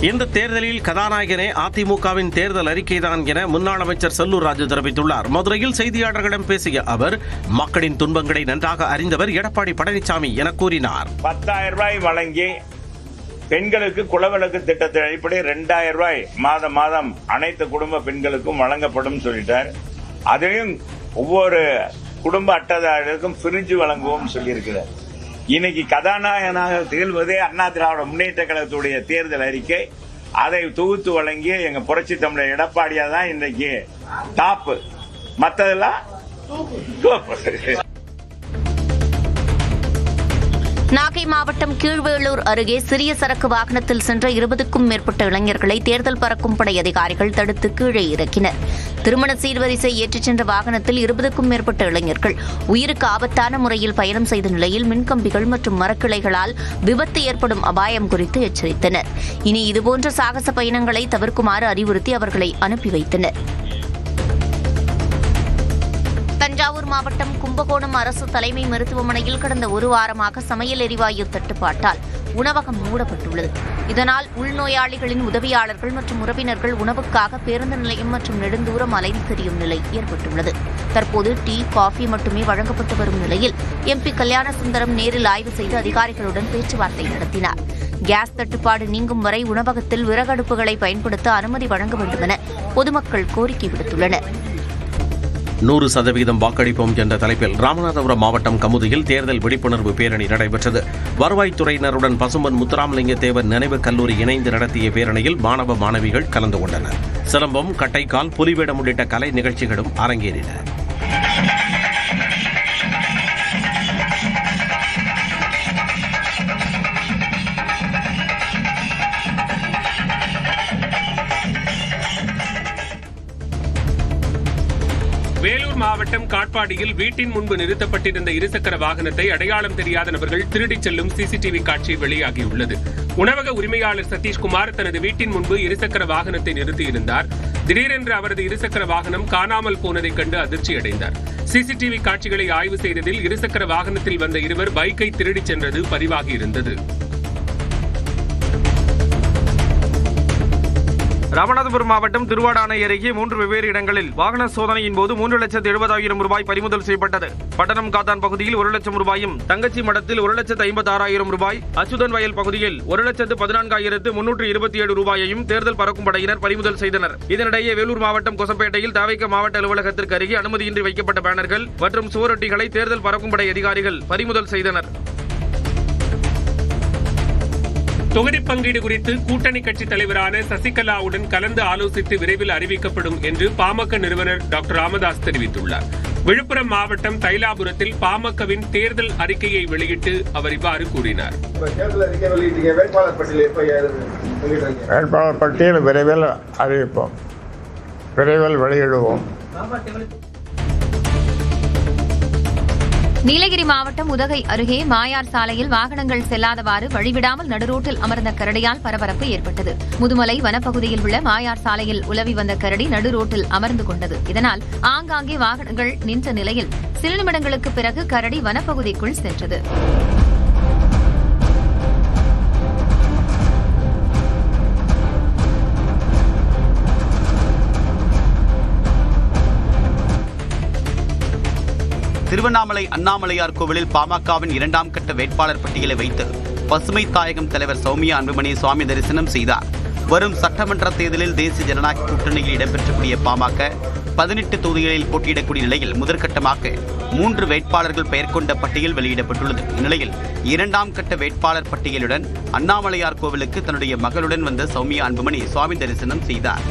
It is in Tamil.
இந்த தேர்தலில் கதாநாயகனே அதிமுகவின் தேர்தல் அறிக்கைதான் என முன்னாள் அமைச்சர் செல்லூர் ராஜு தெரிவித்துள்ளார். மதுரையில் செய்தியாளர்களிடம் பேசிய அவர், மக்களின் துன்பங்களை நன்றாக அறிந்தவர் எடப்பாடி பழனிசாமி என கூறினார். 10,000 ரூபாய் வழங்கி பெண்களுக்கு குலவிளக்கு திட்டத்தின் அடிப்படை 2,000 ரூபாய் மாதம் அனைத்து குடும்ப பெண்களுக்கும் வழங்கப்படும் சொல்லிட்டார். அதையும் ஒவ்வொரு குடும்ப அட்டைதாரருக்கும் பிரிஞ்சு வழங்குவோம் சொல்லியிருக்கிறார். இன்னைக்கு கதாநாயகனாக திகழ்வதே அண்ணா திராவிட முன்னேற்ற கழகத்துடைய தேர்தல் அறிக்கை. அதை தொகுத்து வழங்கிய எங்க புரட்சி தமிழர் எடப்பாடியா தான் இன்னைக்கு டாப், மற்றதெல்லாம் நாகை மாவட்டம் கீழ்வேளூர் அருகே சிறிய சரக்கு வாகனத்தில் சென்ற 20க்கும் மேற்பட்ட இளைஞர்களை தேர்தல் பறக்கும் படை அதிகாரிகள் தடுத்து கீழே இறக்கினர். திருமண சீர்வரிசை ஏற்றிச் சென்ற வாகனத்தில் 20க்கும் மேற்பட்ட இளைஞர்கள் உயிருக்கு ஆபத்தான முறையில் பயணம் செய்த நிலையில் மின்கம்பிகள் மற்றும் மரக்கிளைகளால் விபத்து ஏற்படும் அபாயம் குறித்து எச்சரித்தனர். இனி இதுபோன்ற சாகச பயணங்களை தவிர்க்குமாறு அறிவுறுத்தி அவர்களை அனுப்பி வைத்தனர். தஞ்சாவூர் மாவட்டம் கும்பகோணம் அரசு தலைமை மருத்துவமனையில் கடந்த ஒரு வாரமாக சமையல் எரிவாயு தட்டுப்பாட்டால் உணவகம் மூடப்பட்டுள்ளது. இதனால் உள்நோயாளிகளின் உதவியாளர்கள் மற்றும் உறவினர்கள் உணவுக்காக பேருந்து நிலையம் மற்றும் நெடுந்தூரம் அலைந்து திரியும் நிலை ஏற்பட்டுள்ளது. தற்போது டீ, காஃபி மட்டுமே வழங்கப்பட்டு வரும் நிலையில் MP கல்யாண சுந்தரம் நேரில் ஆய்வு செய்து அதிகாரிகளுடன் பேச்சுவார்த்தை நடத்தினார். கேஸ் தட்டுப்பாடு நீங்கும் வரை உணவகத்தில் விறகடுப்புகளை பயன்படுத்த அனுமதி வழங்க வேண்டும் என பொதுமக்கள் கோரிக்கை விடுத்துள்ளனர். 100% வாக்களிப்போம் என்ற தலைப்பில் ராமநாதபுரம் மாவட்டம் கமுதியில் தேர்தல் விழிப்புணர்வு பேரணி நடைபெற்றது. வருவாய்த்துறையினருடன் பசும்பொன் முத்துராமலிங்க தேவர் நினைவு கல்லூரி இணைந்து நடத்திய பேரணியில் மாணவ மாணவிகள் கலந்து கொண்டனர். சிலம்பம், கட்டைக்கால், புலிவேடம் உள்ளிட்ட கலை நிகழ்ச்சிகளும் அரங்கேறின. வேலூர் மாவட்டம் காட்பாடியில் வீட்டின் முன்பு நிறுத்தப்பட்டிருந்த இருசக்கர வாகனத்தை அடையாளம் தெரியாத நபர்கள் திருடிச் செல்லும் CCTV காட்சி வெளியாகியுள்ளது. உணவக உரிமையாளர் சதீஷ்குமார் தனது வீட்டின் முன்பு இருசக்கர வாகனத்தை நிறுத்தியிருந்தார். திடீரென்று அவரது இருசக்கர வாகனம் காணாமல் போனதைக் கண்டு அதிர்ச்சியடைந்தார். CCTV காட்சிகளை ஆய்வு செய்ததில் இருசக்கர வாகனத்தில் வந்த இருவர் பைக்கை திருடிச் சென்றது பதிவாகியிருந்தது. ராமநாதபுரம் மாவட்டம் திருவாடானை அருகே 3 வெவ்வேறு இடங்களில் வாகன சோதனையின் போது 3,70,000 ரூபாய் பறிமுதல் செய்யப்பட்டது. பட்டணம் காத்தான் பகுதியில் 1 லட்சம் ரூபாயும், தங்கச்சி மடத்தில் 1,56,000 ரூபாய், அச்சுதன் வயல் பகுதியில் 1,14,327 ரூபாயையும் தேர்தல் பறக்கும் படையினர் பறிமுதல் செய்தனர். இதனிடையே வேலூர் மாவட்டம் கொசப்பேட்டையில் தவிக மாவட்ட அலுவலகத்திற்கு அருகே அனுமதியின்றி வைக்கப்பட்ட பேனர்கள் மற்றும் சுவரொட்டிகளை தேர்தல் பறக்கும் படை அதிகாரிகள் பறிமுதல் செய்தனர். தொகுதி பங்கீடு குறித்து கூட்டணி கட்சித் தலைவரான சசிகலாவுடன் கலந்து ஆலோசித்து விரைவில் அறிவிக்கப்படும் என்று பாமக நிறுவனர் டாக்டர் ராமதாஸ் தெரிவித்துள்ளார். விழுப்புரம் மாவட்டம் தைலாபுரத்தில் பாமகவின் தேர்தல் அறிக்கையை வெளியிட்டு அவர் இவ்வாறு கூறினார். வேட்பாளர் பட்டியல் விரைவில் அறிவிப்போம், விரைவில் வெளியிடுவோம். நீலகிரி மாவட்டம் உதகை அருகே மாயார் சாலையில் வாகனங்கள் செல்லாதவாறு வழிவிடாமல் நடுரோட்டில் அமர்ந்த கரடியால் பரபரப்பு ஏற்பட்டது. முதுமலை வனப்பகுதியில் உள்ள மாயார் சாலையில் உலவி வந்த கரடி நடுரோட்டில் அமர்ந்து கொண்டது. இதனால் ஆங்காங்கே வாகனங்கள் நின்ற நிலையில் சில நிமிடங்களுக்கு பிறகு கரடி வனப்பகுதிக்குள் சென்றது. திருவண்ணாமலை அண்ணாமலையார் கோவிலில் பாமகவின் 2ஆம் கட்ட வேட்பாளர் பட்டியலை வைத்து பசுமை தாயகம் தலைவர் சௌமியா அன்புமணி சுவாமி தரிசனம் செய்தார். வரும் சட்டமன்ற தேர்தலில் தேசிய ஜனநாயக கூட்டணியில் இடம்பெற்றக்கூடிய பாமக 18 தொகுதிகளில் போட்டியிடக்கூடிய நிலையில் முதற்கட்டமாக 3 வேட்பாளர்கள் பெயர் கொண்ட பட்டியல் வெளியிடப்பட்டுள்ளது. இந்நிலையில் 2ஆம் கட்ட வேட்பாளர் பட்டியலுடன் அண்ணாமலையார் கோவிலுக்கு தன்னுடைய மகளுடன் வந்த சௌமியா அன்புமணி சுவாமி தரிசனம் செய்தார்.